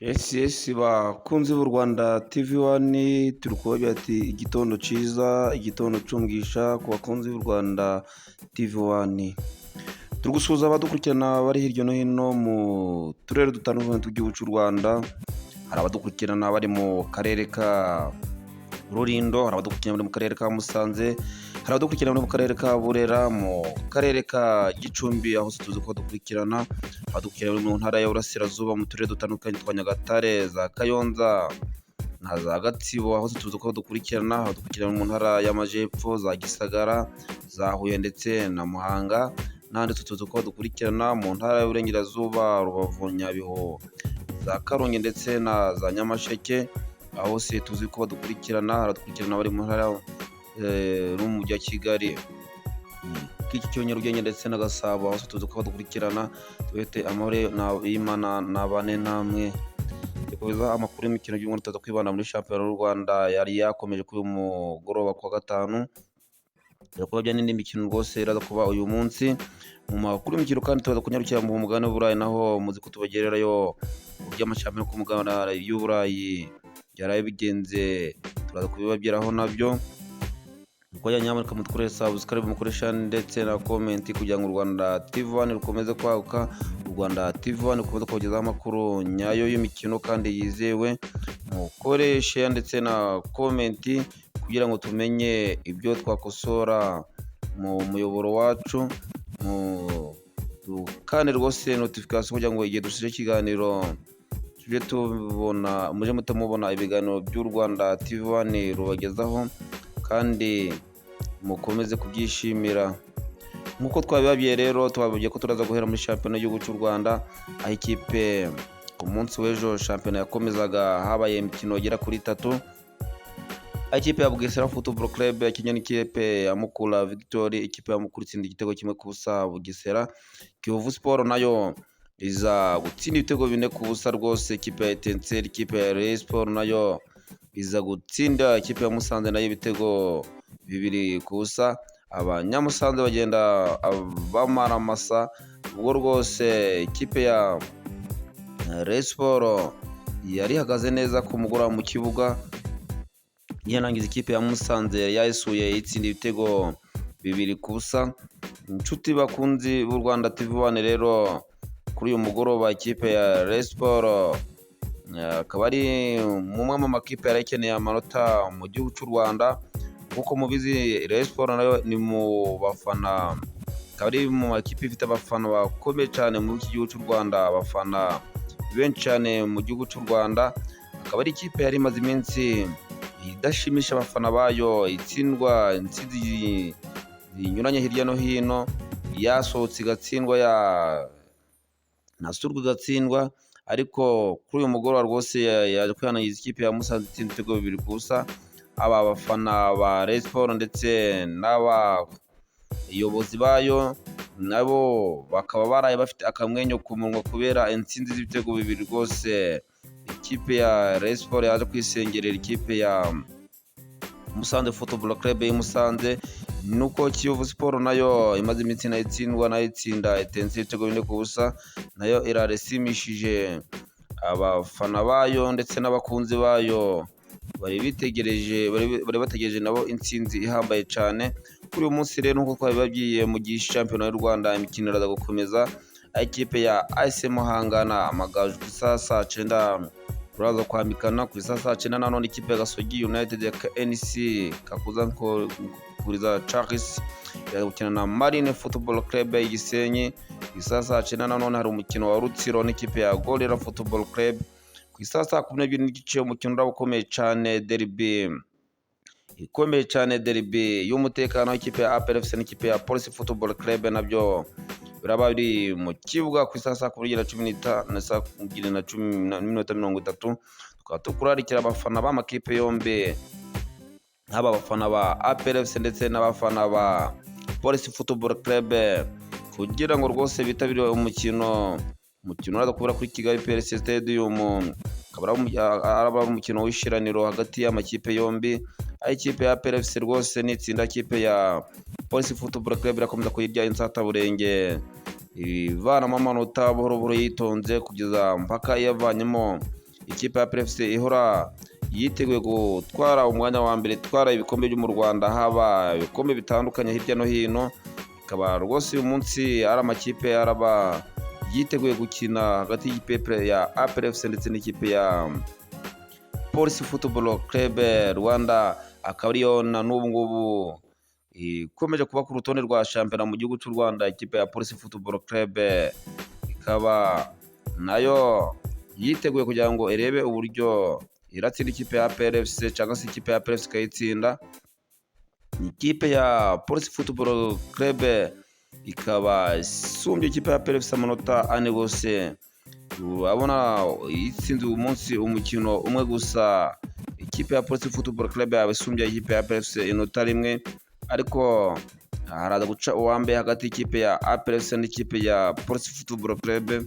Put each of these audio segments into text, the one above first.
bakunzi b'u Rwanda TV1 turi kubabwira ati igitondo cyiza, igitondo cyumvisha ku bakunzi b'u Rwanda TV1. Turi gusuhuza abadukurikirana bari hirya no hino mu turere dutandukanye tw'igihugu cy'u Rwanda. Hari abadukurikirana bari mu karere ka Rulindo, hari abadukurikirana bari mu karere ka Musanze, hari abadukurikirana bari mu karere ka Burera, mu karere ka Gicumbi aho tuzi ko dukurikirana, abadukurikirana mu ntara y'Iburasirazuba mu turere dutandukanye twa Nyagatare, za Kayonza na za Gatsibo aho tuzi ko dukurikirana, abadukurikirana mu ntara y'Amajyepfo, za Gisagara, za Huye ndetse na Muhanga, n'ahandi tuzi ko dukurikirana mu ntara y'Iburengerazuba, Rubavu, Nyabihu, za Karongi ndetse na za Nyamasheke, aho se tuzi ko badukurikirana, haradukurikirana bari mu ntara n'umujyi wa Kigali, Kicukiro, Nyarugenge ndetse na Gasabo, aho tuzi ko badukurikirana. Twete amahoro y'Imana nabane namwe. Dukomeza amakuru y'imikino y'umuntu tutaza kwibanda muri shampiyona y'u Rwanda yari yakomeje kuri uyu mugoroba kwa gatanu. Kuba n'indi mikino rwose iraza kuba uyu munsi mu makuru y'imikino, kandi tuza kunyarukira mu mugabane w'Uburayi, naho muzi ko tubagererayo uburyo amashampiyona ku mugabane y'Uburayi byaraye bigenze, turaza kubibabwiraho nabyo. Uko nyamuneka mudukorere subscribe, mukoresha ndetse na comment kugira ngo u Rwanda TV1 rukomeze kwaguka, u Rwanda TV1 rukomeze kubagezaho amakuru nyayo y'imikino kandi yizewe. Mukoreshe ndetse na comment kugira ngo tumenye ibyo twakosora mu muyoboro wacu, kandi rwose notification kugira ngo igihe dushyire ikiganiro tujye tubona, muje mutamubona ibiganiro by'u Rwanda TV1 rubagezaho, kandi mukomeze kubyishimira. Nk'uko twabibabwiye rero, twababwiye ko turaza guhera muri shampiyona y'igihugu cy'u Rwanda, aho ikipe ku munsi w'ejo shampiyona yakomezaga, habaye imikino igera kuri 3. Ikipe ya Bugesera Football Club yakinnye n'ikipe ya Mukura Victory, ikipe ya Mukura itsinda igitego kimwe ku busa Bugesera. Kiyovu Sport nayo iza gutsinda ibitego 4 ku busa rwose ikipe ya Etincelle. Ikipe ya Rayon Sport nayo iza gutsinda ikipe ya Musanze nayo ibitego 2 ku busa. Abanyamusanze bagenda bamara amasa, ubwo rwose ikipe ya Rayon Sport yari ihagaze neza ku mugoroba mu kibuga, yanangiza ikipe ya Musanze yayisuye itsinda ibitego 2 ku busa. Inshuti bakunzi b'u Rwanda TV1 rero, kuri uyu mugoroba ikipe ya Rayon Sport akaba ari mumwe mu makipe yari akeneye amanota mu gihugu cy'u Rwanda. Nk'uko mubizi, Rayon Sport nayo ni mu bafana, akaba ari mu makipe ifite abafana bakomeye cyane mu gihugu cy'u Rwanda, abafana benshi cyane mu gihugu cy'u Rwanda. Akaba ari ikipe yari imaze iminsi idashimisha abafana bayo, itsindwa intsinzi zinyuranye hirya no hino, yasohotse igatsindwa, nasurwa igatsindwa, ariko kuri uyu mugoroba rwose yaje kwihanangiza ikipe ya Musanze itsinda ibitego 2 ku busa. Aba bafana ba Rayon Sport ndetse n'abayobozi bayo nabo bakaba baraye bafite akamwenyo ku munwa kubera intsinzi z'ibitego 2 rwose. Ikipe ya Rayon Sport yaje kwisengerera ikipe ya Musanze Football Club y'i Musanze, nuko Kiyovu Sport nayo imaze iminsi nayo itsindwa, nayo itsinda Etincelle ibitego 4 ku busa, nayo iraresimishije abafana bayo ndetse n'abakunzi bayo. Bari bategereje nabo intsinzi ihambaye cyane kuri uyu munsi rero. Nk'uko twabibabwiye, mu gihe shampiyona y'u Rwanda imikino iraza gukomeza, ikipe ya AS Muhanga na Amagaju ku isaha saa 9 turaza kwambikana. Ku isaha saa 9 nanone ikipe ya Gasogi United ya KNC Kakuza Kuriza Charles iraza gukina na Marine Football Club y'Igisenyi. Ku isaha saa 9 nanone hari umukino wa Rutsiro n'ikipe ya Gorilla Football Club. Ku isaha saa 12 n'igice umukino uraba ukomeye cyane, derby ikomeye cyane, derby y'umutekano, ikipe ya APR FC n'ikipe ya Police Football Club nabyo biraba biri mu kibuga ku isaha saa 12:15 na saa 12:30. Tukaba tukurarikira abafana b'amakipe yombi, haba abafana ba APR FC ndetse n'abafana ba Police Football Club, kugira ngo rwose bitabire umukino uraza kubera kuri Kigali PLC Stadium. Akaba ari umukino w'ishiraniro hagati y'amakipe yombi, aho ikipe ya APR FC rwose n'itsinda ikipe ya Police Football Club irakomeza kuyirya insataburenge, ivanamo amanota buhoro buhoro yitonze kugeza mpaka iyavanyemo ikipe ya APR FC ihora yiteguye gutwara umwanya wa mbere, itwara ibikombe byo mu Rwanda, haba ibikombe bitandukanye hirya no hino. Ikaba rwose uyu munsi ari amakipe araba yiteguye gukina hagati y'ikipe ya APR FC ndetse n'ikipe ya Police Football Club Rwanda, akaba ariyo na n'ubu ngubu ikomeje kuba ku rutonde rwa shampiyona mu gihugu cy'u Rwanda. Ikipe ya Police Football Club ikaba nayo yiteguye kugira ngo irebe uburyo iratsinda ikipe ya APR FC cyangwa se ikipe ya APR FC ikayitsinda. Ikipe ya Police Football Club ikaba isumbye ikipe ya APR FC amanota 4 gose. Urabona itsinze uyu munsi umukino umwe gusa. Ikipe ya Police Football Club yabisumbye ikipe ya APR FC inota rimwe, ariko haraza guca uwambe hagati y'ikipe ya APR FC n'ikipe ya Police Football Club.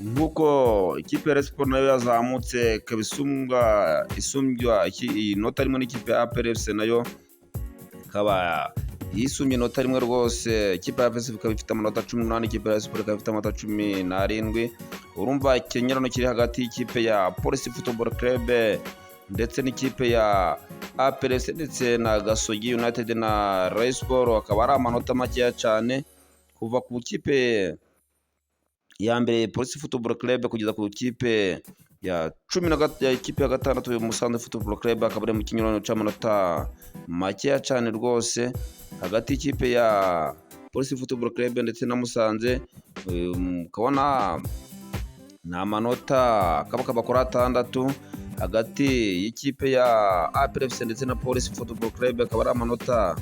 Nkuko ikipe ya Sport nayo yazamutse isumbya inota rimwe n'ikipe ya APR FC, nayo ikaba yisumbye inota rimwe rwose. Ikipe ya APR FC ikaba ifite amanota 18, ikipe ya Sport ikaba ifite amanota 17. Urumva ikinyarano kiri hagati y'ikipe ya Police Football Club ndetse n'ikipe ya APR FC ndetse na Gasogi United na Rayon Sport, akaba ari amanota makeya cyane kuva ku kipe ya mbere Police Football Club kugeza ku kipe ya ikipe ya gatandatu Musanze Football Club, akaba ari mu kinyarano cy'amanota makeya cyane rwose hagati y'ikipe ya Police Football Club ndetse na Musanze. Ukabona ni amanota kaba kuri 6 hagati y'ikipe ya APR FC ndetse na Police Football Club, akaba ari amanota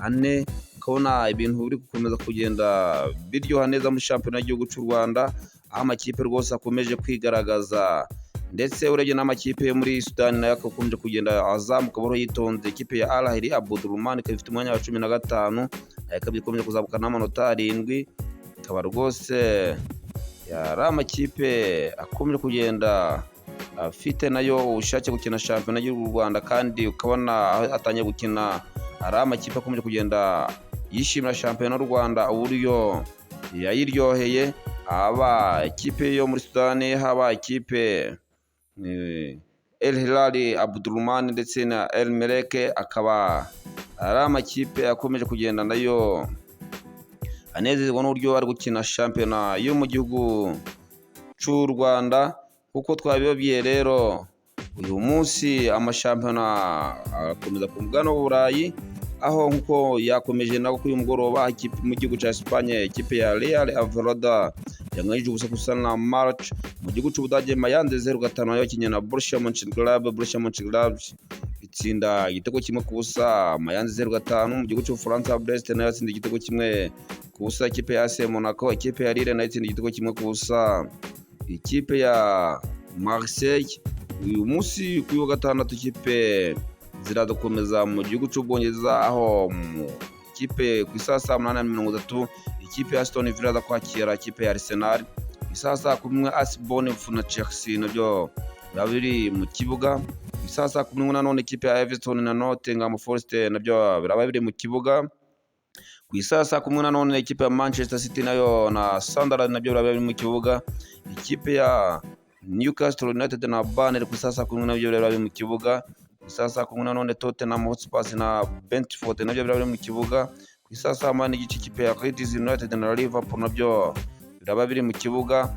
4. Ukabona ibintu biri gukomeza kugenda biryoha neza mu shampiyona y'igihugu cy'u Rwanda, aho amakipe rwose akomeje kwigaragaza, ndetse urebye n'amakipe yo muri Sudani nayo akomeje kugenda azamuka buhoro yitonze. Ikipe ya Al Ahly Omdurman ikaba ifite umwanya wa 15, ikaba ikomeje kuzamuka n'amanota 7. Ikaba rwose yari amakipe akomeje kugenda afite nayo ubushake gukina shampiyona y'u Rwanda, kandi ukabona atangiye gukina ari amakipe akomeje kugenda yishimira shampiyona y'u Rwanda uburyo yayiryoheye, haba ikipe yo muri Sudani, haba ikipe El Hilal Omdurman ndetse na El Merreikh, akaba ari amakipe akomeje kugenda nayo anezezwa n'uburyo ari gukina shampiyona yo mu gihugu cy'u Rwanda. Kuko twabibabwiye rero, uyu munsi amashampiyona akomeza ku mugabane w'Uburayi, aho nkuko yakomeje nako kuri mugoroba ikipe mu gihugu cya Espagne, ikipe ya Real Avellaneda yanganyije ubusa na March. Mu gihugu cy'Ubudage Mayande 0-5 yakinye na Borussia Mönchengladbach itsinda igitego kimwe ku busa. Mayande 0-5. Mu gihugu cy'Ubufaransa Brest nayo yatsinda igitego kimwe ku busa ikipe ya AS Monaco. Ikipe ya Lille nayo itsinda igitego kimwe ku busa ikipe ya Marseille. Uyu munsi kuri wa gatandatu ikipe ziradukomeza mu gihugu cy'Ubwongereza, aho mu ikipe ku isaha 8:30 ikipe ya Aston Villa kwakira ikipe ya Arsenal. Isaha 10 AS Bournemouth na Chelsea nabyo biri mu kibuga. Isaha 11 nanone ikipe ya Everton na Nottingham Forest nabyo biraba biri mu kibuga. Ku isaha 11 nanone ikipe ya Manchester City nayo na Sunderland nabyo biraba biri mu kibuga. Ikipe ya Newcastle United na Burnley ku isaha 11 nabyo biraba biri mu kibuga. Ku isaha 11 nanone Tottenham Hotspur na Brentford nabyo biraba biri mu kibuga. Ku isaha 8 ikipe ya Leeds United na Liverpool nabyo biraba biri mu kibuga.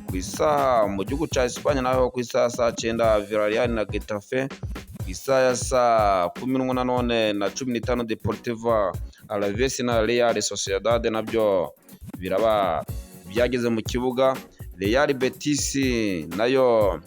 Ku isaha mu gihugu cya Espagne naho ku isaha 9 Villarreal na Getafe. Ku isaha ya 11 nanone na 15 Deportivo Alaves na Real Sociedad nabyo biraba byageze mu kibuga. Real Betis nayo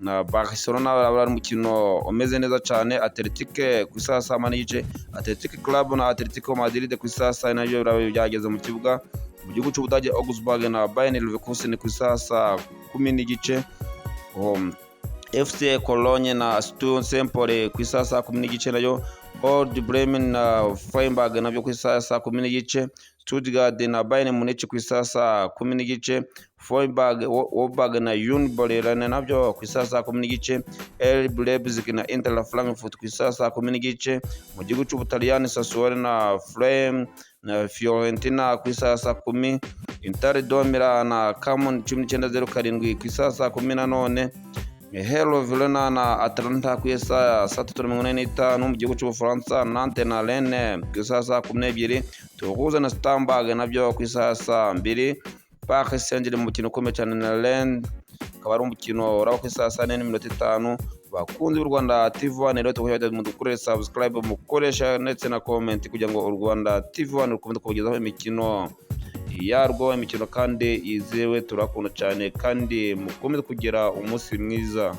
na Barcelona barabara umukino umeze neza cyane. Athletic ku isaha 8 Athletic Club na Atletico Madrid ku isaha 9 nayo byageze mu kibuga. Mu gihugu cy'Ubudage Augsburg na Bayern Leverkusen ku isaha 10:30. FC Cologne na Sturm Empoli ku isaha 10:30 nayo. Old Bremen na Freiburg nabyo ku isaha 10:30. Stuttgart na Bayern Munich ku isaha 10:30. Wolfsburg na Union Berlin nabyo ku isaha 10:30. RB Leipzig na Inter Frankfurt ku isaha 10:30. Mu gihugu cy'Ubutaliyani Sassuolo na Fiorentina ku isaha 10. Inter de Milan na Camon 1907 ku isaha 10 nanone. Hello Verona na Atalanta ku isaha ya saa 3:45 mu gihugu cy'Ubufaransa. Nantes na Rennes ku isaha ya saa 12. Toulouse na Stamburg nabyo ku isaha ya saa 2. Paris Saint-Germain mu mukino ukomeye cyane na Rennes, akaba ari umukino uraba ku isaha ya saa 4:05. Bakunzi b'u Rwanda TV1 rero tukubwira mudukorere subscribe, mukoresha ndetse na comment kugira ngo u Rwanda TV1 rukomeze kubagezaho imikino yarwo, imikino kandi yizewe. Turakunda cyane kandi mukomeze kugira umunsi mwiza.